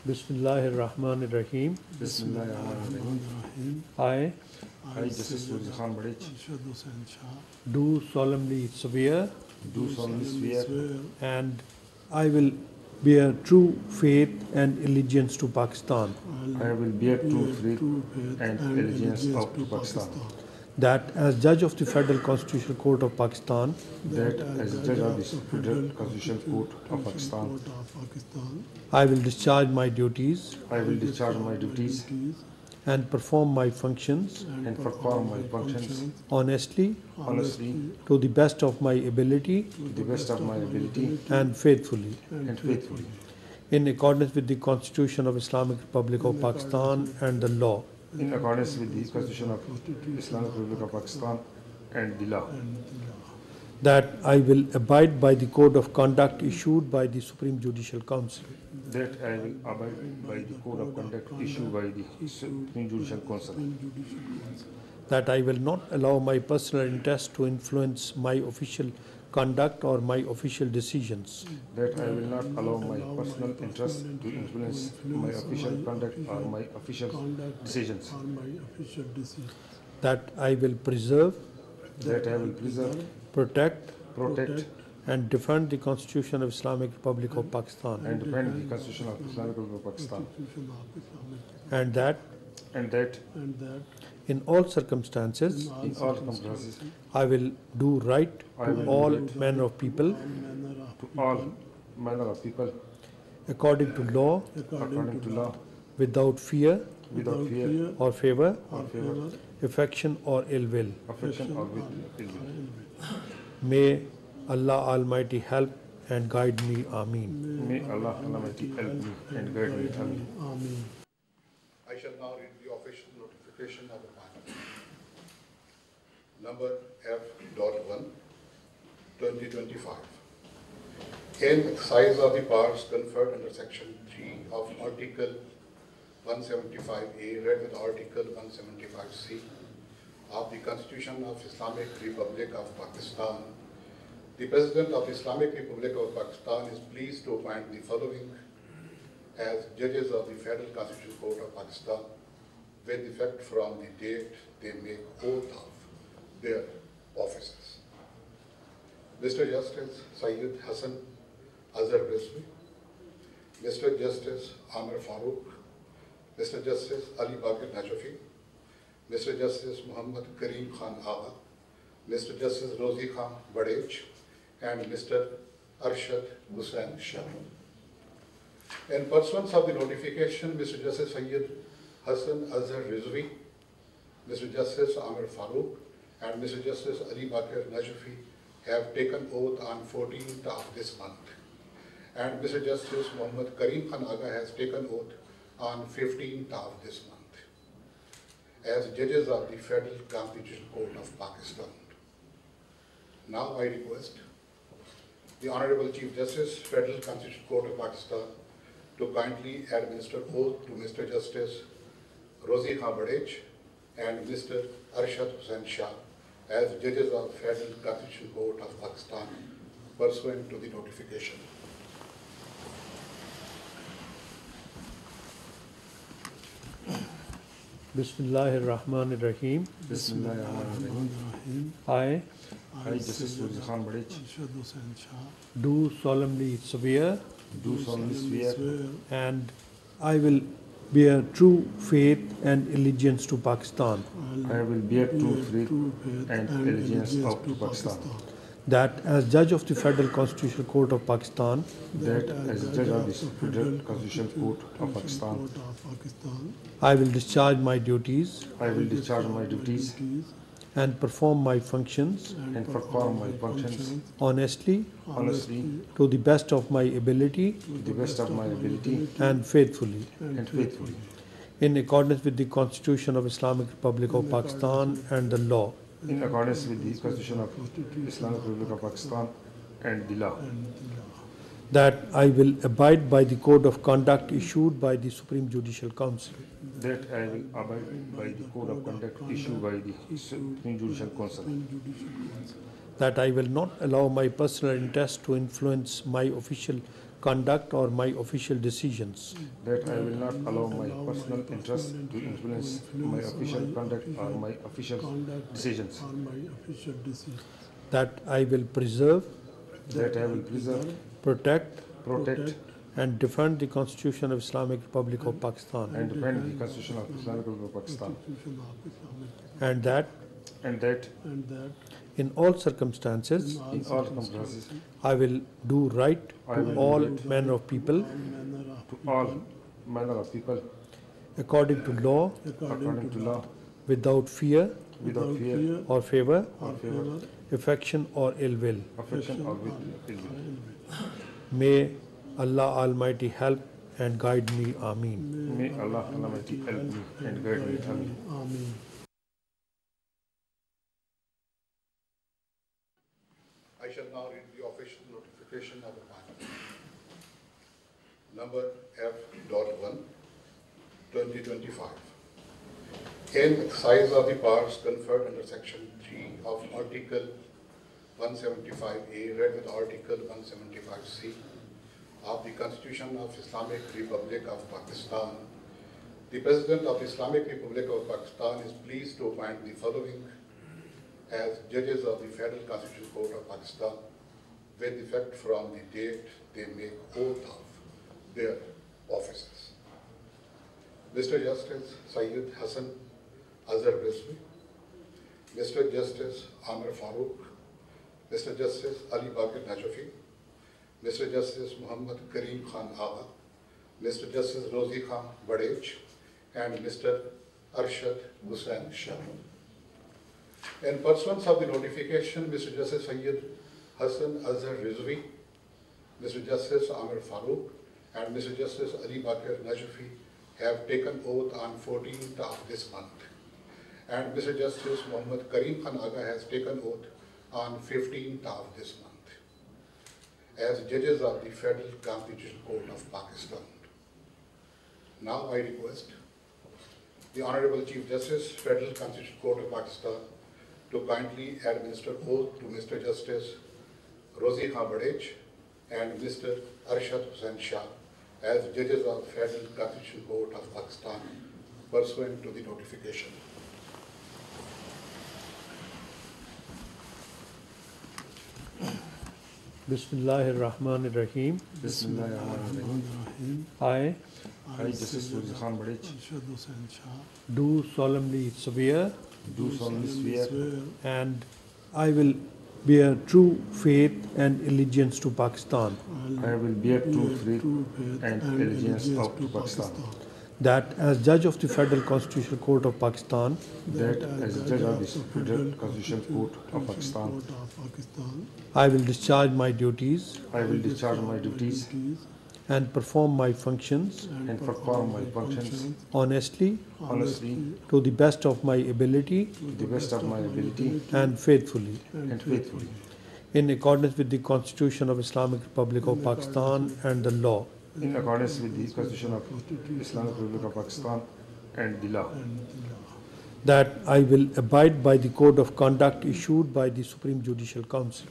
Bismillahir Rahmanir Rahim. Bismillahirrahmanirrahim. I I, Justice Rozi Khan Badich, do solemnly swear do solemnly swear and I will bear true faith and allegiance to Pakistan, I will bear true faith and allegiance to Pakistan, that as Judge of the Federal Constitutional Court of Pakistan, that as Judge of the Federal Constitutional Court of Pakistan, I will discharge my duties I will discharge my duties and perform my functions and perform my functions honestly, honestly, to the best of my ability to the best of my ability and faithfully, and faithfully, in accordance with the Constitution of Islamic Republic of Pakistan and the law. in accordance with the Constitution of Islamic Republic of Pakistan and the law, That I will abide by the code of conduct issued by the Supreme Judicial Council. that I will abide by the code of conduct issued by the Supreme Judicial Council, That I will not allow my personal interest to influence my official conduct or my official decisions. that I will not allow my personal interest to influence my official conduct or my official decisions, That I will preserve, that I will preserve, protect, protect, and defend the Constitution of Islamic Republic of Pakistan. and defend the Constitution of Islamic Republic of Pakistan, And that and that in all circumstances in all circumstances I will do right I to will all do right manner of people to all manner of people according to law, according to law, without fear without fear or favor, or favor, affection or ill will. affection or with ill will. May Allah Almighty help and guide me. Ameen. May Allah Almighty help me and guide me. Ameen. I shall now read the official notification of the panel. Number F.1, 2025. In exercise of the powers conferred under Section 3 of Article 175A, read with Article 175C of the Constitution of Islamic Republic of Pakistan, the President of the Islamic Republic of Pakistan is pleased to appoint the following as judges of the Federal Constitutional Court of Pakistan with effect from the date they make oath of their offices. Mr. Justice Syed Hassan Azhar Rizvi, Mr. Justice Amir Farooq, Mr. Justice Ali Bakir Najafi, Mr. Justice Muhammad Kareem Khan Agha, Mr. Justice Rozi Khan Badech, and Mr. Arshad Hussain Shah. In pursuance of the notification, Mr. Justice Syed Hassan Azhar Rizvi, Mr. Justice Amir Farooq, and Mr. Justice Ali Bakir Najafi have taken oath on 14th of this month. And Mr. Justice Muhammad Kareem Khan Agha has taken oath on 15th of this month as judges of the Federal Constitutional Court of Pakistan. Now I request the Honorable Chief Justice, Federal Constitutional Court of Pakistan, to kindly administer oath to Mr. Justice Rozi Khan Badech and Mr. Arshad Hussain Shah as judges of Federal Constitutional Court of Pakistan pursuant to the notification. Bismillahir Rahmanir Rahim. Bismillahirrahmanirrahim. I I, Justice Rozi Khan Badich, do solemnly swear do solemnly swear and I will bear true faith and allegiance to Pakistan, I will bear true faith and allegiance to Pakistan, that as Judge of the Federal Constitutional Court of Pakistan, that as Judge of the Federal Constitutional Court of Pakistan, I will discharge my duties I will discharge my duties and perform my functions and perform my functions honestly, honestly, to the best of my ability to the best of my ability and faithfully, and faithfully, in accordance with the Constitution of Islamic Republic of Pakistan and the law. in accordance with the Constitution of Islamic Republic of Pakistan and the law, That I will abide by the code of conduct issued by the Supreme Judicial Council. that I will abide by the code of conduct issued by the Supreme Judicial Council, That I will not allow my personal interest to influence my official conduct or my official decisions. That I will not allow my personal interest to influence my official conduct or my official decisions. That I will preserve, That I will preserve, protect, protect, and defend the Constitution of Islamic Republic of Pakistan. and defend the Constitution of Islamic Republic of Pakistan. And that And that in all circumstances in all circumstances, I will do right I to will do all right manner of people to all manner of people, according to law, according to law, without fear without fear or favor, or favor, affection or ill will. affection or with ill will. May Allah Almighty help and guide me. Ameen. May Allah Almighty help me and guide me. Ameen. I shall now read the official notification of the panel. Number F.1, 2025. In exercise of the powers conferred under Section 3 of Article 175A, read with Article 175C of the Constitution of Islamic Republic of Pakistan, the President of the Islamic Republic of Pakistan is pleased to appoint the following as judges of the Federal Constitutional Court of Pakistan with effect from the date they make oath of their offices. Mr. Justice Syed Hassan Azhar Rizvi, Mr. Justice Amir Farooq, Mr. Justice Ali Bakir Najafi, Mr. Justice Muhammad Kareem Khan Agha, Mr. Justice Rozi Khan Badej, and Mr. Arshad Hussain Shah. In pursuance of the notification, Mr. Justice Syed Hassan Azhar Rizvi, Mr. Justice Amir Farooq, and Mr. Justice Ali Bakir Najafi have taken oath on 14th of this month. And Mr. Justice Muhammad Kareem Khan Agha has taken oath on 15th of this month as judges of the Federal Constitutional Court of Pakistan. Now I request the Honorable Chief Justice, Federal Constitutional Court of Pakistan, to kindly administer oath to Mr. Justice Rozi Khan Badej and Mr. Arshad Hussain Shah as judges of Federal Constitutional Court of Pakistan pursuant to the notification. Bismillahir Rahmanir Rahim. Bismillahirrahmanirrahim. I I, Justice Rozi Khan Badej, do solemnly swear do solemnly swear and I will bear true faith and allegiance to Pakistan, I will bear true faith and allegiance to Pakistan, that as judge of the Federal Constitutional Court of Pakistan, that as judge of the Federal Constitutional Court of Pakistan, I will discharge my duties I will discharge my duties and perform my functions and perform my functions honestly, honestly, to the best of my ability to the best of my ability and faithfully, and faithfully, in accordance with the Constitution of Islamic Republic of Pakistan and the law. in accordance with the Constitution of Islamic Republic of Pakistan and the law. That I will abide by the code of conduct issued by the Supreme Judicial Council.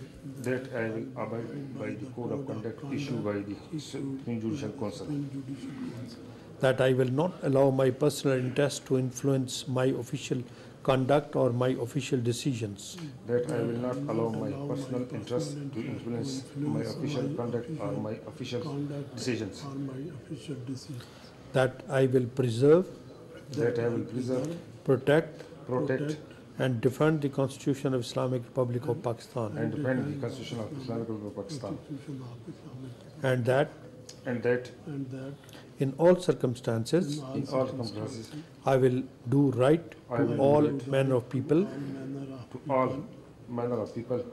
That I will abide by the code of conduct issued by the Supreme Judicial Council. That I will not allow my personal interest to influence my official conduct or my official decisions. That I will not allow my personal interest to influence my official conduct or my official decisions. That I will preserve, That I will preserve, protect, protect, and defend the Constitution of Islamic Republic of Pakistan. and defend the Constitution of Islamic Republic of Pakistan. And that And that in all circumstances in all circumstances, I will do right I to will all do right manner of people to all manner of people,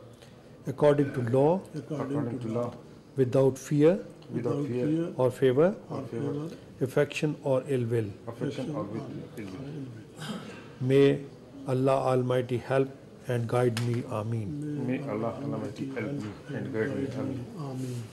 according to law, according to law, without fear without fear or favor, or favor, affection or ill will. affection or with ill will. May Allah Almighty help and guide me. Ameen. May Allah Almighty help me and guide me. Ameen.